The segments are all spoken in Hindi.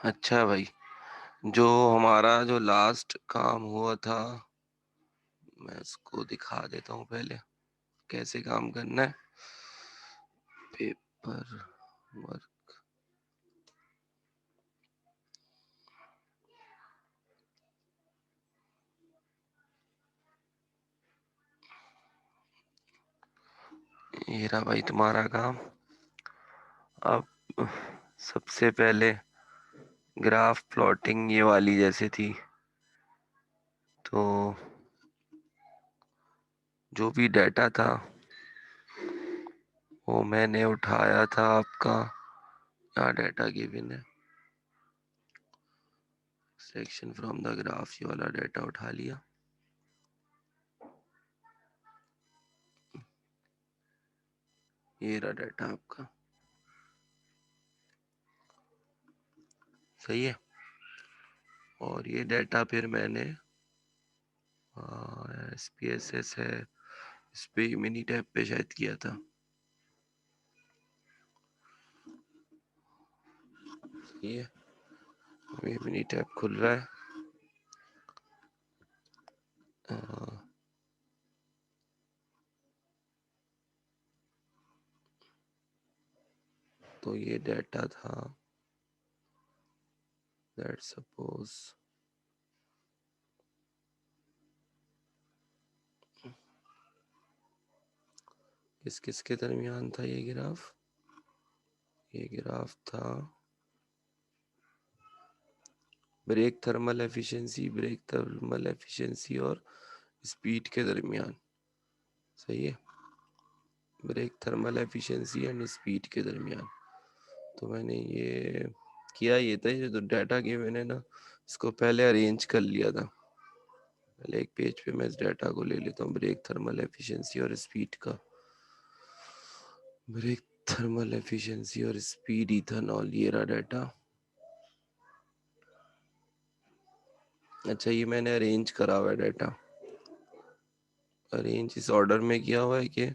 अच्छा भाई, जो हमारा जो लास्ट काम हुआ था, मैं इसको दिखा देता हूँ पहले कैसे काम करना है। पेपर वर्क, ये रहा भाई तुम्हारा काम। अब सबसे पहले ग्राफ प्लॉटिंग ये वाली जैसे थी, तो जो भी डाटा था वो मैंने उठाया था आपका। यहाँ डाटा गिवन है, सेक्शन फ्रॉम द ग्राफ, ये वाला डाटा उठा लिया। ये रहा डाटा आपका, सही है। और ये डाटा फिर मैंने SPSS है, इस पे मिनी टैब पे शायद किया था। ये मिनी टैब खुल रहा है। तो ये डाटा था, लेट्स सपोज किस किस के दरमियान था ये ग्राफ। ये ग्राफ था ब्रेक थर्मल एफिशिएंसी और स्पीड के दरमियान, सही है। Brake thermal efficiency and speed के दरमियान। तो मैंने ये किया, ये था ये जो डाटा के मैंने ना इसको पहले अरेंज कर लिया था। पहले एक पेज पे मैं इस डाटा को ले लेता हूँ, ब्रेक थर्मल एफिशिएंसी और स्पीड का। ब्रेक थर्मल एफिशिएंसी और स्पीड इथेनॉल, ये रहा डाटा। अच्छा, ये मैंने अरेंज करा हुआ है डाटा। अरेंज इस ऑर्डर में किया हुआ है कि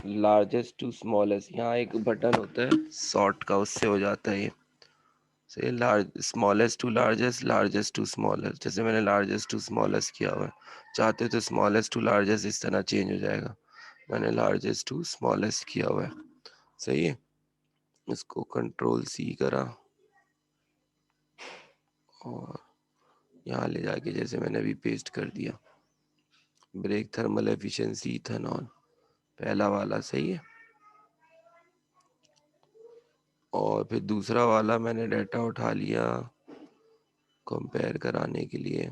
लार्जेस्ट टू स्मॉलेस्ट, यहाँ एक बटन होता है सॉर्ट का, उससे हो जाता है ये। से large smallest to largest, largest to smallest, जैसे मैंने लार्जेस्ट टू स्मॉलेस्ट किया हुआ है। चाहते तो स्मॉलेस्ट टू लार्जेस्ट इस तरह चेंज हो जाएगा। मैंने लार्जेस्ट टू स्मॉलेस्ट किया हुआ है, सही है। इसको कंट्रोल C करा और यहाँ ले जाके जैसे मैंने अभी पेस्ट कर दिया। ब्रेक थर्मल एफिशिएंसी इथेनॉल पहला वाला, सही है। और फिर दूसरा वाला मैंने डाटा उठा लिया कंपेयर कराने के लिए,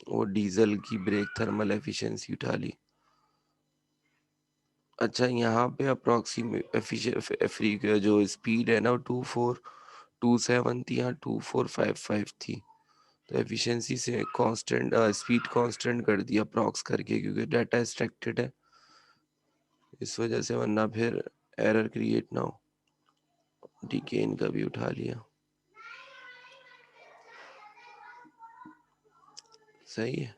वो डीजल की ब्रेक थर्मल एफिशिएंसी उठा ली। अच्छा, यहाँ पे अप्रोक्सीमेट जो स्पीड है ना, 2427 थी, यहाँ 2455 थी। तो एफिशिएंसी से कांस्टेंट स्पीड कांस्टेंट कर दिया अप्रॉक्स करके, क्योंकि डाटा एक्सट्रैक्टेड है इस वजह से, वरना फिर एरर क्रिएट ना हो। डिकेन का भी उठा लिया, सही है।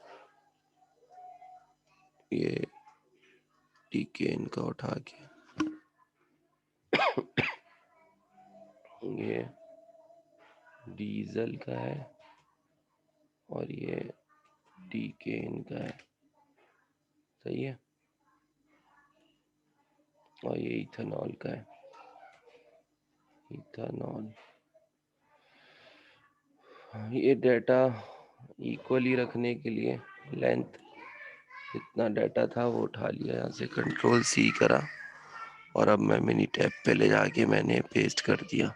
ये डिकेन का उठा के ये डीजल का है और ये डिकेन का है, सही है। और ये इथेनॉल का है, इथेनॉल। ये डाटा इक्वली रखने के लिए लेंथ जितना डाटा था वो उठा लिया, यहाँ से कंट्रोल C करा और अब मैं मिनी टैब पे ले जाके मैंने पेस्ट कर दिया।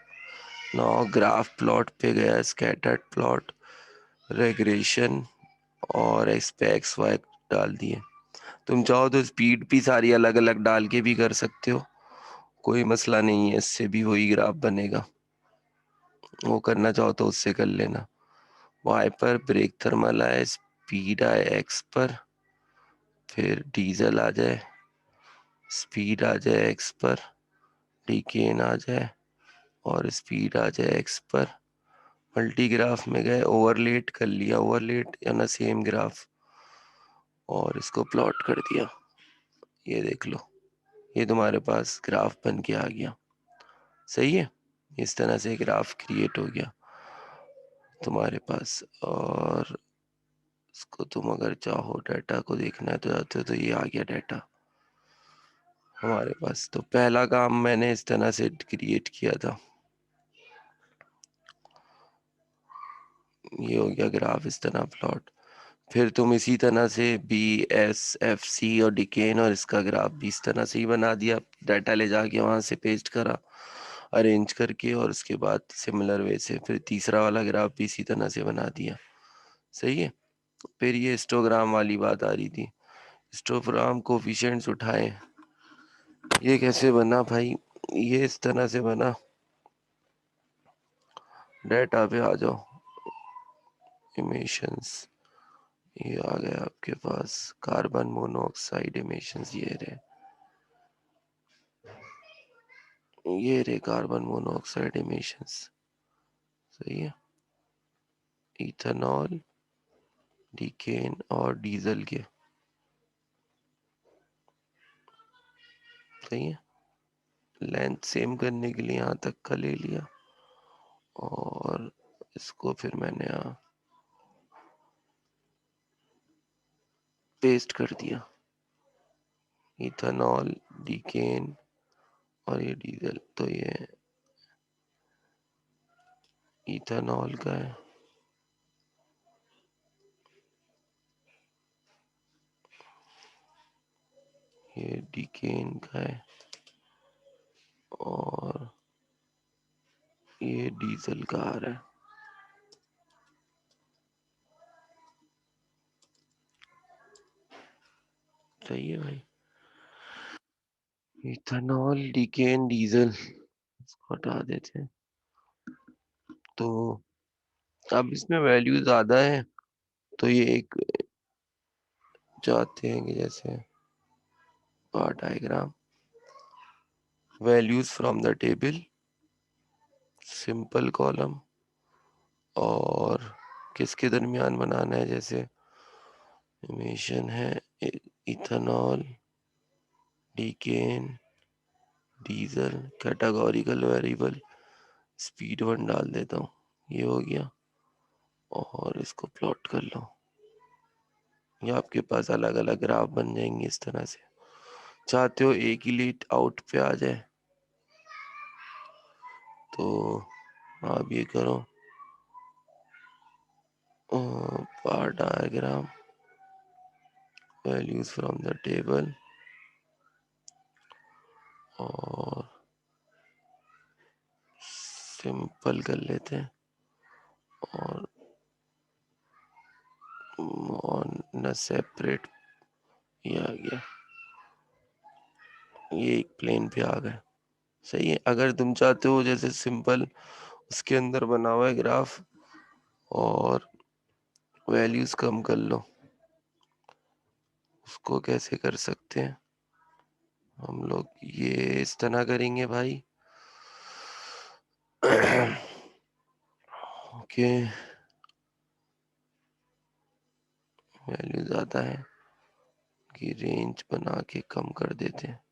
नाउ ग्राफ प्लॉट पे गया, स्कैटर्ड प्लॉट, रेग्रेशन और एक्सपेक्स वाई डाल दिए। तुम चाहो तो स्पीड भी सारी अलग अलग डाल के भी कर सकते हो, कोई मसला नहीं है, इससे भी वही ग्राफ बनेगा। वो करना चाहो तो उससे कर लेना। वाई पर ब्रेक थर्मल आए, स्पीड आए X पर, फिर डीजल आ जाए, स्पीड आ जाए X पर, डिकेन आ जाए और स्पीड आ जाए X पर। मल्टी ग्राफ में गए, ओवरलेट कर लिया, ओवरलेट या ना सेम ग्राफ, और इसको प्लॉट कर दिया। ये देख लो, ये तुम्हारे पास ग्राफ बन के आ गया, सही है। इस तरह से ग्राफ क्रिएट हो गया तुम्हारे पास। और इसको तुम अगर चाहो डाटा को देखना है तो जाते हो, तो ये आ गया डाटा हमारे पास। तो पहला काम मैंने इस तरह से क्रिएट किया था, ये हो गया ग्राफ इस तरह प्लॉट। फिर तुम इसी तरह से बी एस एफ सी और डिकेन और इसका ग्राफ भी इस तरह से ही बना दिया, डाटा ले जाके वहां से पेस्ट करा अरेंज करके, और उसके बाद सिमिलर वे से फिर तीसरा वाला ग्राफ भी इसी तरह से बना दिया। सही है। फिर ये हिस्टोग्राम वाली बात आ रही थी, हिस्टोग्राम कोफिशिएंट्स उठाए। ये कैसे बना भाई, ये इस तरह से बना, डाटा पे आ जाओ, इमिशंस, ये आ गया आपके पास कार्बन मोनोऑक्साइड इमिशंस, ये रे कार्बन मोनोऑक्साइड इमिशंस। सही है। इथेनॉल, डिकेन और डीजल के। सही है। लेंथ सेम करने के लिए यहाँ तक का ले लिया, और इसको फिर मैंने यहाँ पेस्ट कर दिया, इथेनॉल, डिकेन और ये डीजल। तो ये इथेनॉल का है, ये डिकेन का है, और ये डीजल का आ रहा है। सही है भाई। इथेनॉल, डिकेन, डीजल इसको हटा देते हैं। तो अब इसमें वैल्यू ज्यादा है, तो ये एक चाहते हैं कि जैसे bar diagram, values from the table, simple column, और किसके दरमियान बनाना है, जैसे इमिशन है ethanol, decane, diesel, categorical variable speed 1 डाल देता हूँ, ये हो गया। और इसको प्लॉट कर लो, ये आपके पास अलग अलग ग्राफ बन जाएंगे इस तरह से। चाहते हो एक ही लीट आउट पे आ जाए, तो आप ये करो, bar diagram, values from the table, और सिंपल कर लेते हैं, और ऑन सेपरेट, ये आ गया, ये एक प्लेन पे आ गए। सही है। अगर तुम चाहते हो जैसे सिंपल उसके अंदर बना हुआ है ग्राफ, और वैल्यूज कम कर लो, उसको कैसे कर सकते हैं हम लोग, ये इस तरह करेंगे भाई। ओके, वैल्यू ज्यादा है कि रेंज बना के कम कर देते हैं।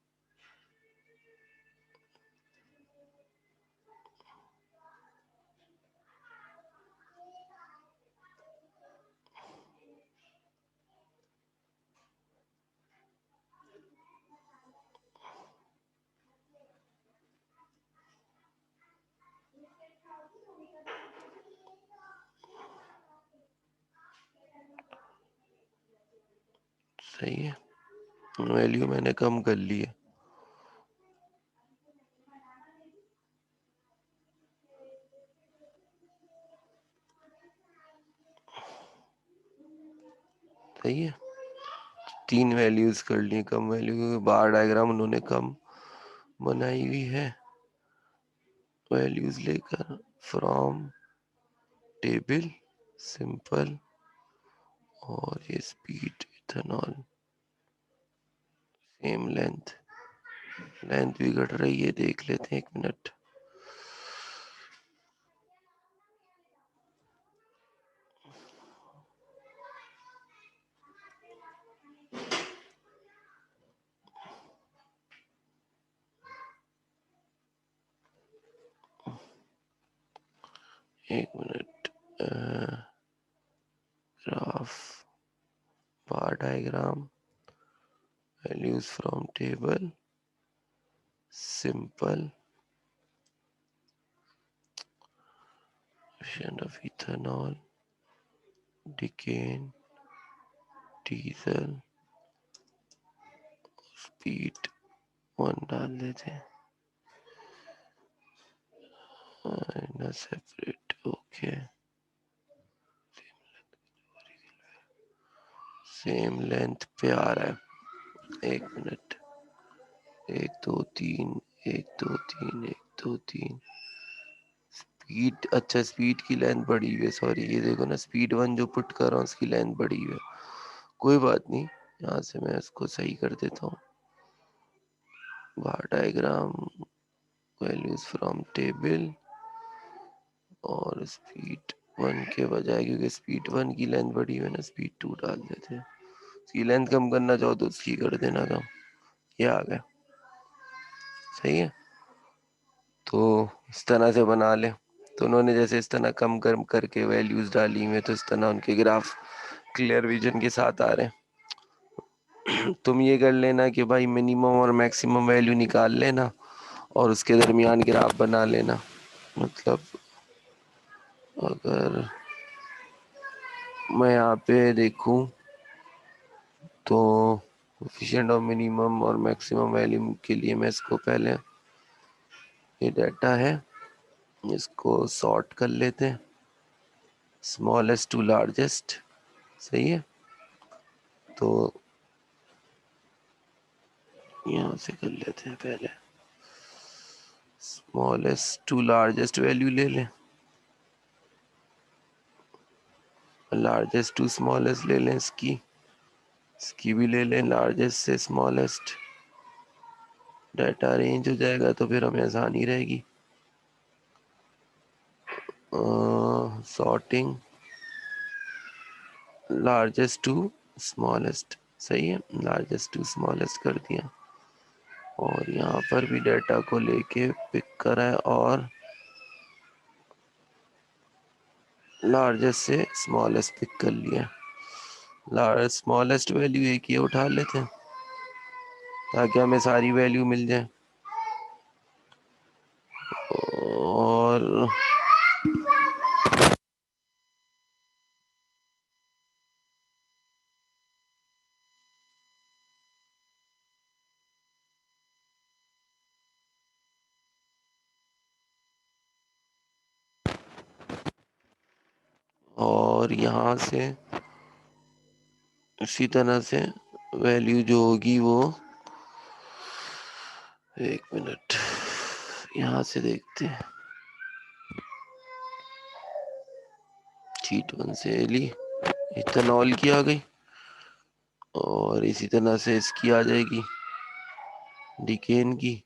सही है, वैल्यू मैंने कम कर ली है। सही है, 3 वैल्यूज कर ली कम वैल्यू, क्योंकि बार डायग्राम उन्होंने कम बनाई हुई है। वैल्यूज लेकर फ्रॉम टेबल, सिंपल, और ये speed ethanol, same length, length भी घट रही है, देख लेते हैं 1 मिनट। एक minute, graph, bar diagram, values from table, simple, coefficient of ethanol, decane, diesel, speed 1 डाल देते हैं, सेपरेट, ओके, सेम लेंथ पे आ रहा है। एक मिनट, 1 2 3, 1 2 3, 1 2 3, स्पीड, अच्छा स्पीड की लेंथ बढ़ी हुई है, सॉरी ये देखो ना, स्पीड 1 जो पुट कर रहा हूँ उसकी लेंथ बढ़ी हुई है, कोई बात नहीं, यहाँ से मैं इसको सही कर देता हूँ। बार डायग्राम, वैल्यूज फ्रॉम टेबल, और स्पीड 1 के बजाय, क्योंकि स्पीड 1 की लेंथ बढ़ी हुई है ना, स्पीड 2 डाल देते हैं। उसकी लेंथ कम करना चाहो तो उसकी कर देना कम, ये आ गया, सही है। तो इस तरह से बना ले, तो उन्होंने जैसे इस तरह कम करके वैल्यूज डाली हुई, तो इस तरह उनके ग्राफ क्लियर विजन के साथ आ रहे हैं। तुम ये कर लेना कि भाई मिनिमम और मैक्सिमम वैल्यू निकाल लेना और उसके दरमियान ग्राफ बना लेना। मतलब अगर मैं यहाँ पे देखूं तो कोएफिशिएंट ऑफ मिनिमम और मैक्सिमम वैल्यू के लिए मैं इसको पहले, ये डाटा है, इसको सॉर्ट कर लेते हैं, स्मॉलेस्ट टू लार्जेस्ट, सही है। तो यहाँ से कर लेते हैं, पहले स्मॉलेस्ट टू लार्जेस्ट वैल्यू ले लें, लार्जेस्ट टू स्मॉलेस्ट ले लें, इसकी भी ले लें, लार्जेस्ट से स्मॉलेस्ट, डाटा रेंज हो जाएगा तो फिर हमें आसानी रहेगी। सॉर्टिंग लार्जेस्ट टू स्मॉलेस्ट, सही है, लार्जेस्ट टू स्मॉलेस्ट कर दिया, और यहाँ पर भी डाटा को लेके पिक करा है और लार्जेस्ट से स्मॉलेस्ट पिक कर लिया। स्मॉलेस्ट वैल्यू एक ही उठा लेते हैं ताकि हमें सारी वैल्यू मिल जाए, और यहाँ से इसी तरह से वैल्यू जो होगी वो, एक मिनट, यहाँ से देखते हैं, शीट 1 से ली, इथेनॉल की आ गई, और इसी तरह से इसकी आ जाएगी, डिकेन की,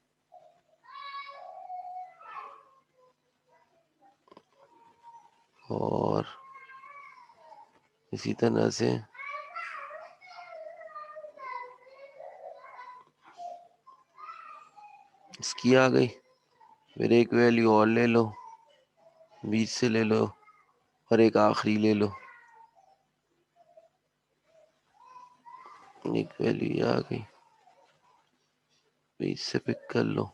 और इसी तरह से इसकी आ गई। फिर एक वैल्यू और ले लो, 20 से ले लो, और एक आखिरी ले लो, एक वैल्यू आ गई, 20 से पिक कर लो,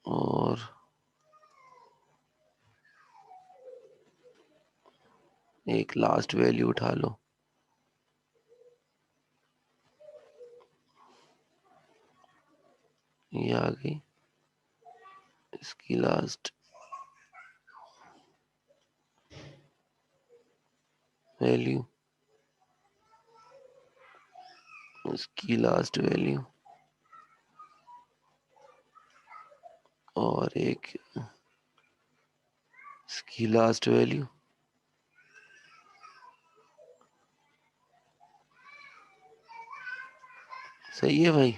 और एक लास्ट वैल्यू उठा लो, ये आ गई, इसकी लास्ट वैल्यू, इसकी लास्ट वैल्यू, और एक इसकी लास्ट वैल्यू, सही है भाई।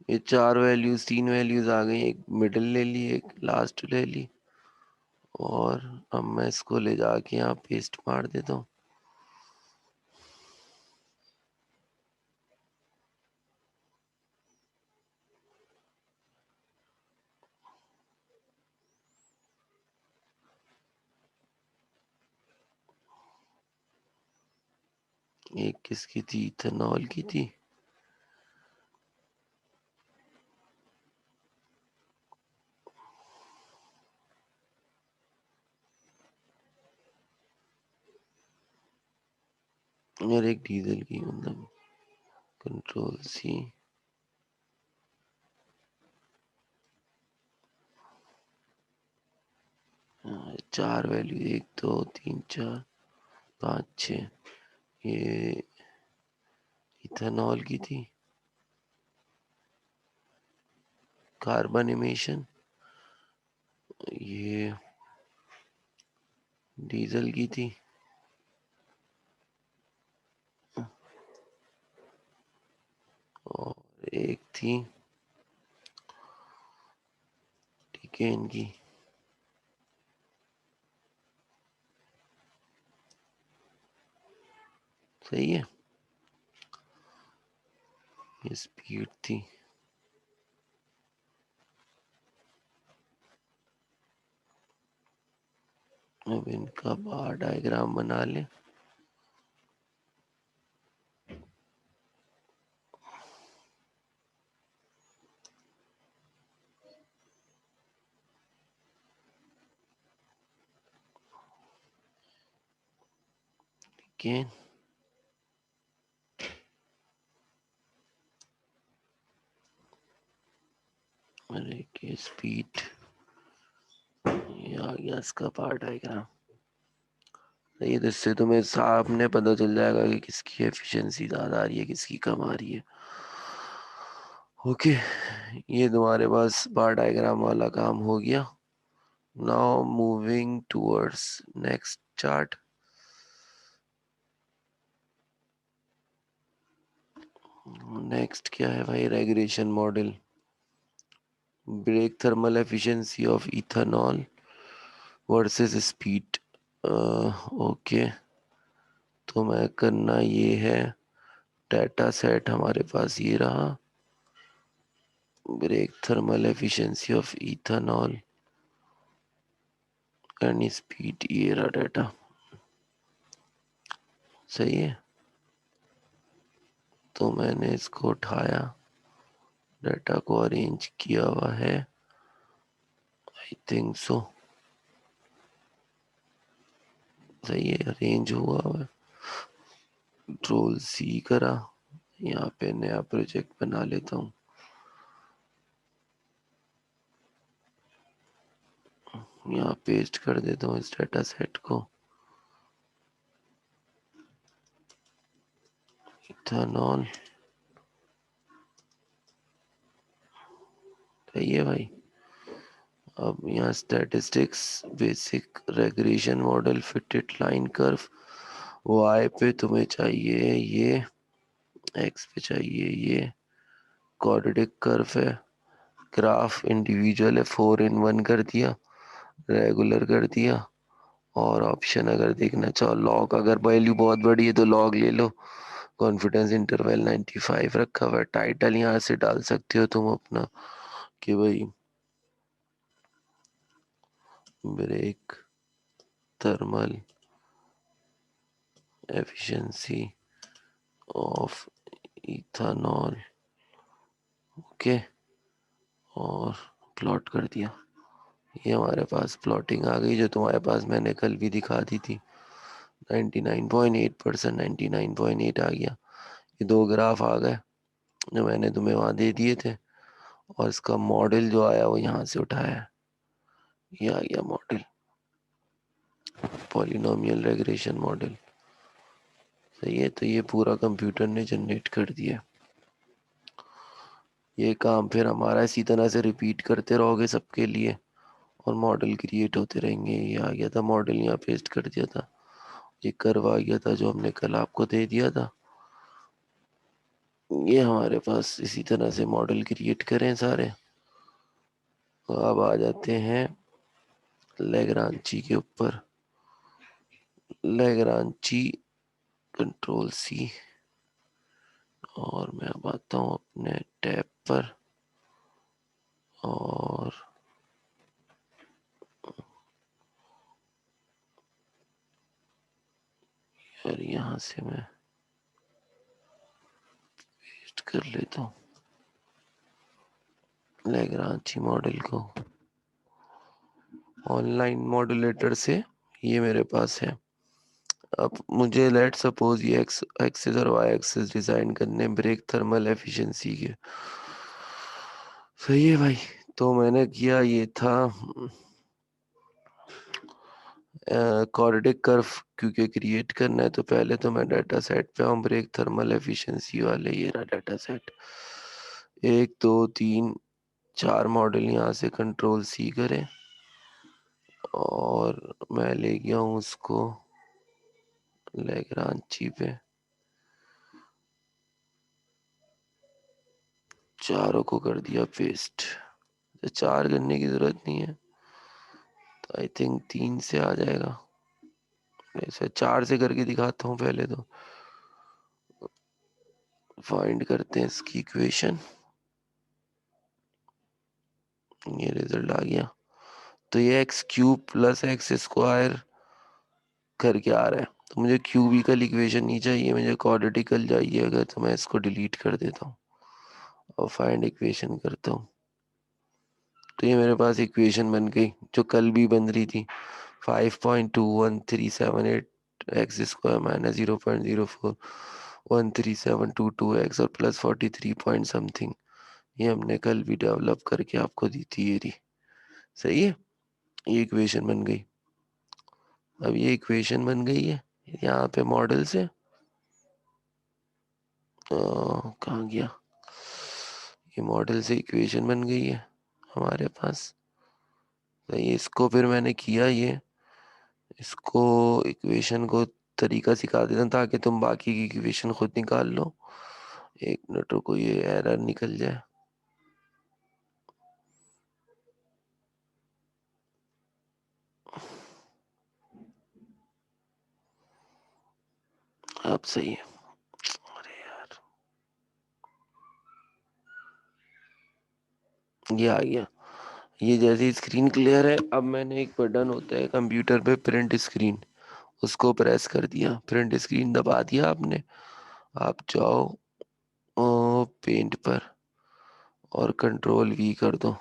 ये 4 वैल्यूज, 3 वैल्यूज आ गई, एक मिडिल ले ली, एक लास्ट ले ली, और अब मैं इसको ले जाके यहाँ पेस्ट मार देता हूँ। एक किसकी थी, इथेनॉल की थी। और एक डीजल की, मतलब कंट्रोल सी। चार वैल्यू, 1 2 3 4 5 6। ये इथेनॉल की थी। कार्बन इमिशन ये डीजल की थी। और एक थी टिकेन की। सही है। ये स्पीड थी। अब इनका बार डायग्राम बना ले। टिकेन अरे के स्पीड, ये आ गया इसका बार डायग्राम। ये तो इससे तुम्हें सामने पता चल जाएगा कि किसकी एफिशिएंसी ज्यादा आ रही है, किसकी कम आ रही है। ओके, ये तुम्हारे पास बार डायग्राम वाला काम हो गया। Now moving towards next chart. Next क्या है भाई, regulation model, brake thermal efficiency of ethanol versus speed. Okay, तो मैं करना ये है, डाटा सेट हमारे पास ये रहा, brake thermal efficiency of ethanol and speed, ये रहा डाटा। सही है, तो मैंने इसको उठाया, डाटा को अरेंज किया हुआ है, आई थिंक सो। सही है, अरेंज हुआ हुआ है। कंट्रोल सी करा, यहाँ पे नया प्रोजेक्ट बना लेता हूँ। यहाँ पेस्ट कर देता हूँ इस डाटा सेट को, इथेनॉल। सही है भाई। अब यहाँ statistics, basic regression model, fitted line curve. Y पे तुम्हें चाहिए ये, एक्स पे चाहिए ये, क्वाड्रेटिक कर्व है, ग्राफ इंडिविजुअल है, 4 in 1 कर दिया, रेगुलर कर दिया। और ऑप्शन अगर देखना चाहो लॉग, अगर वैल्यू बहुत बड़ी है तो लॉग ले लो। कॉन्फिडेंस इंटरवल 95 रखा हुआ है। टाइटल यहाँ से डाल सकते हो तुम अपना कि भाई brake thermal efficiency of ethanol. Okay, और प्लॉट कर दिया। ये हमारे पास प्लॉटिंग आ गई, जो तुम्हारे पास मैंने कल भी दिखा दी थी। 99.8%, 99.8 आ गया। ये दो ग्राफ आ गए जो मैंने तुम्हें वहां दे दिए थे, और इसका मॉडल जो आया वो यहाँ से उठाया है। ये आ गया मॉडल, पॉलिनोमियल रेग्रेशन मॉडल। सही है, तो ये पूरा कंप्यूटर ने जनरेट कर दिया। ये काम फिर हमारा इसी तरह से रिपीट करते रहोगे सबके लिए, और मॉडल क्रिएट होते रहेंगे। ये आ गया था मॉडल, यहाँ पेस्ट कर दिया था। ये कर्व आ गया था जो हमने कल आपको दे दिया था। ये हमारे पास इसी तरह से मॉडल क्रिएट करें सारे। तो अब आ जाते हैं लैग्रांची के ऊपर। लैग्रांची, कंट्रोल सी, और मैं अब आता हूँ अपने टैब पर, और फिर यहाँ से मैं कर लेता हूँ लैग्रांची मॉडल को ऑनलाइन मॉड्यूलेटर से। ये मेरे पास है। अब मुझे लेट सपोज ये एक्स एक्सिस और वाई एक्सिस डिजाइन करने ब्रेक थर्मल एफिशिएंसी के। सही है भाई। तो मैंने किया ये था क्वाड्रेटिक कर्व क्योंकि क्रिएट करना है, तो पहले तो मैं डाटा सेट पे आऊँ ब्रेक थर्मल एफिशिएंसी वाले। ये रहा डाटा सेट, 1 2 3 4 मॉडल यहाँ से कंट्रोल सी करें और मैं ले गया हूँ उसको लैग्रांची पे। चारों को कर दिया पेस्ट। तो 4 करने की जरूरत नहीं है, तो आई थिंक 3 से आ जाएगा। ऐसे 4 से करके दिखाता हूँ पहले तो। फाइंड करते हैं इसकी इक्वेशन। ये रिजल्ट आ गया। तो ये x³ प्लस एक्स स्क्वायर करके आ रहा है। तो मुझे क्यूबिकल इक्वेशन नहीं चाहिए, मुझे क्वाड्रेटिकल चाहिए। अगर तो मैं इसको डिलीट कर देता हूँ और फाइंड इक्वेशन करता हूँ, तो ये मेरे पास इक्वेशन बन गई जो कल भी बन रही थी। 5.21378 एक्स स्क्वायर माइनस 0.04137222 और प्लस 43 पॉइंट समथिंग। ये हमने कल भी डेवलप करके आपको दी थी। ये रही। सही है, ये इक्वेशन बन गई। अब ये इक्वेशन बन गई है यहाँ पे मॉडल से। कहाँ गया? ये मॉडल से इक्वेशन बन गई है हमारे पास। तो ये इसको फिर मैंने किया ये, इसको इक्वेशन को तरीका सिखा देता हूँ ताकि तुम बाकी की इक्वेशन खुद निकाल लो। 1 मिनट रुको, ये एरर निकल जाए। अब सही है। अरे यार, ये आ गया। ये जैसी स्क्रीन क्लियर है, अब मैंने एक बटन होता है कंप्यूटर पे प्रिंट स्क्रीन, उसको प्रेस कर दिया। प्रिंट स्क्रीन दबा दिया आपने। आप जाओ पेंट पर और कंट्रोल V कर दो।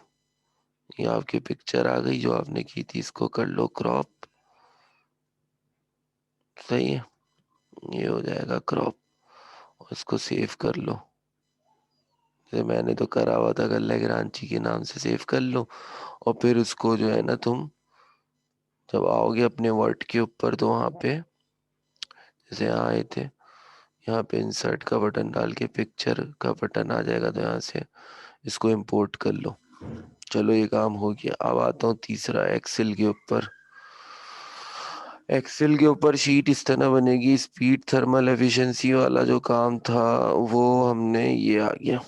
ये आपकी पिक्चर आ गई जो आपने की थी। इसको कर लो क्रॉप। सही है, ये हो जाएगा क्रॉप। और इसको सेव कर लो। जैसे मैंने तो करा हुआ था, लैग्रांची के नाम से सेव कर लो। और फिर उसको जो है ना, तुम जब आओगे अपने वर्ड के ऊपर तो वहाँ पे जैसे यहाँ आए थे, यहाँ पे इंसर्ट का बटन डाल के पिक्चर का बटन आ जाएगा, तो यहाँ से इसको इंपोर्ट कर लो। चलो ये काम हो गया। अब आता हूँ तीसरा, एक्सेल के ऊपर। एक्सेल के ऊपर शीट इस तरह बनेगी। स्पीड थर्मल एफिशिएंसी वाला जो काम था वो हमने, ये आ गया।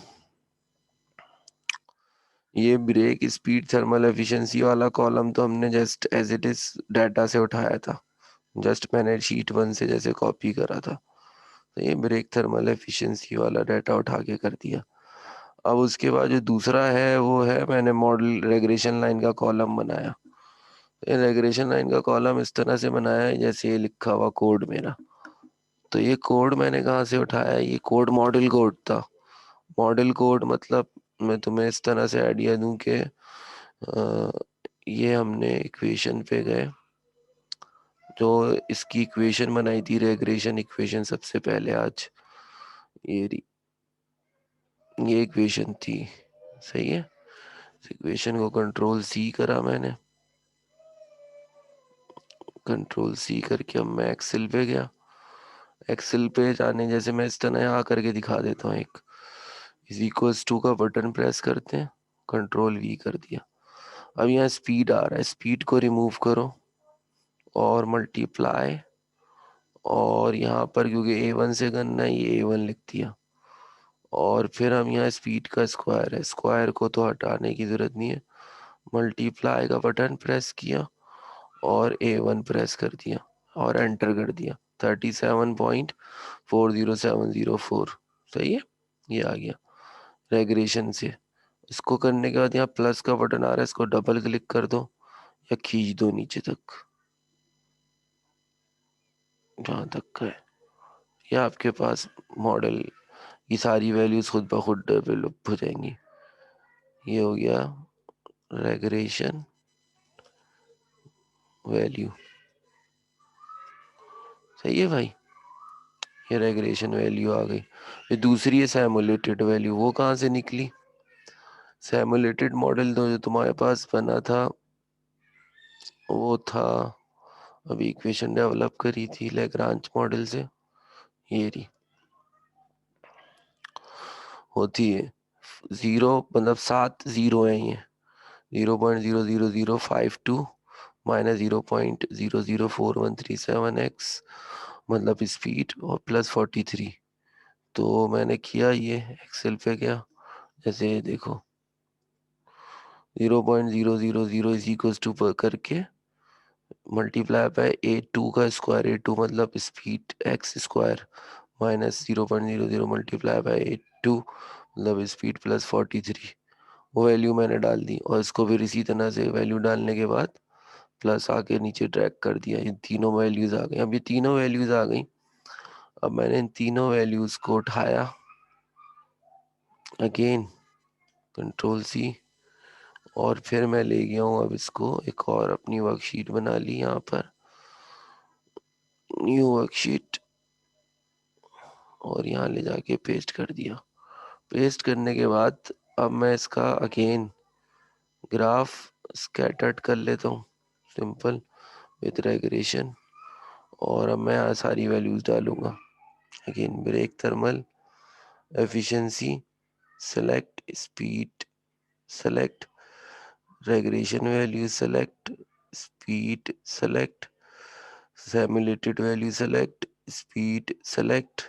ये ब्रेक स्पीड थर्मल एफिशिएंसी वाला कॉलम तो हमने just as it is data से उठाया था। जस्ट मैंने शीट 1 से जैसे कॉपी करा था। तो ये ब्रेक थर्मल एफिशिएंसी वाला डाटा उठा के कर दिया। अब उसके बाद जो दूसरा है वो है, मैंने मॉडल रेग्रेशन लाइन का कॉलम बनाया। ये रेग्रेशन लाइन का कॉलम इस तरह से बनाया है जैसे ये लिखा हुआ कोड मेरा। तो ये कोड मैंने कहाँ से उठाया है? ये कोड मॉडल कोड था। मॉडल कोड मतलब मैं तुम्हें इस तरह से आइडिया दूं कि ये हमने इक्वेशन पे गए, जो इसकी इक्वेशन बनाई थी, रेग्रेशन इक्वेशन सबसे पहले आज। ये ये इक्वेशन थी। सही है। इक्वेशन को कंट्रोल C करा मैंने। कंट्रोल C करके अब मैं एक्सेल पे गया। एक्सेल पे जाने जैसे मैं इस तरह यहाँ करके दिखा देता हूँ। एक इज इक्वल्स टू का बटन प्रेस करते हैं, कंट्रोल V कर दिया। अब यहाँ स्पीड आ रहा है, स्पीड को रिमूव करो और मल्टीप्लाई। और यहाँ पर क्योंकि A1 से करना है, ये A1 लिख दिया। और फिर हम यहाँ स्पीड का स्क्वायर है, स्क्वायर को तो हटाने की जरूरत नहीं है। मल्टीप्लाई का बटन प्रेस किया और A1 प्रेस कर दिया और एंटर कर दिया। 37.40704। सही है, ये आ गया रेग्रेशन से। इसको करने के बाद यहाँ प्लस का बटन आ रहा है, इसको डबल क्लिक कर दो या खींच दो नीचे तक जहाँ तक का है। ये आपके पास मॉडल ये सारी वैल्यूज खुद ब खुद डेवलप हो जाएंगी। ये हो गया रेग्रेशन वैल्यू, सही है भाई। ये रेग्रेशन वैल्यू आ गई। ये दूसरी है सिमुलेटेड वैल्यू, वो कहाँ से निकली? सिमुलेटेड मॉडल तो जो तुम्हारे पास बना था वो था, अभी इक्वेशन डेवलप करी थी लैग्रांज मॉडल से, ये रही होती है। जीरो मतलब 7 जीरो है ये, 0.00052 माइनस 0.004137x मतलब स्पीड और प्लस 43। तो मैंने किया ये एक्सेल पे गया, जैसे ये देखो 0.000 इज इक्वल टू करके मल्टीप्लाई बाय A2 का स्क्वायर, A2 मतलब speed x square minus 0.00 multiply by A2 मतलब स्पीड प्लस 43। वो वैल्यू मैंने डाल दी और इसको फिर इसी तरह से वैल्यू डालने के बाद प्लस आके नीचे ड्रैग कर दिया। ये तीनों वैल्यूज आ गई। अब ये तीनों वैल्यूज आ गई। अब मैंने इन तीनों वैल्यूज को उठाया, अगेन कंट्रोल सी, और फिर मैं ले गया हूँ अब इसको एक और अपनी वर्कशीट बना ली, यहाँ पर न्यू वर्कशीट, और यहाँ ले जाके पेस्ट कर दिया। पेस्ट करने के बाद अब मैं इसका अगेन ग्राफ स्कैटर्ड कर लेता हूँ, सिंपल विथ रेग्रेशन, और अब मैं यहाँ सारी वैल्यूज डालूंगा। Again brake thermal efficiency select speed select regression value select speed select simulated value select speed select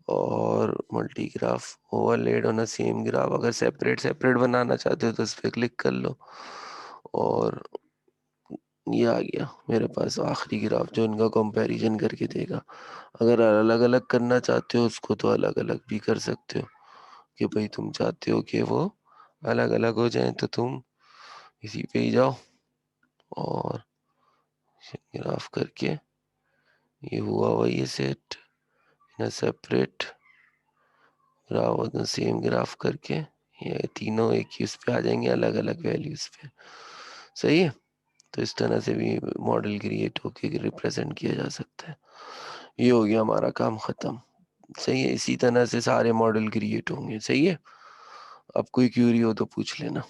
और multi graph overlaid on a same graph. अगर सेपरेट सेपरेट बनाना चाहते हो तो इस पर क्लिक कर लो, और ये आ गया मेरे पास आखिरी ग्राफ जो इनका कंपैरिजन करके देगा। अगर अलग अलग करना चाहते हो उसको तो अलग अलग भी कर सकते हो, कि भाई तुम चाहते हो कि वो अलग अलग हो जाए तो तुम इसी पे ही जाओ और ग्राफ करके ये हुआ वही सेट इन सेपरेट ग्राफ और सेम ग्राफ करके ये तीनों एक ही उस पे आ जाएंगे, अलग अलग वैल्यूज पे। सही है। तो इस तरह से भी मॉडल क्रिएट होके रिप्रेजेंट किया जा सकता है। ये हो गया हमारा काम खत्म। सही है, इसी तरह से सारे मॉडल क्रिएट होंगे। सही है। अब कोई क्यूरी हो तो पूछ लेना।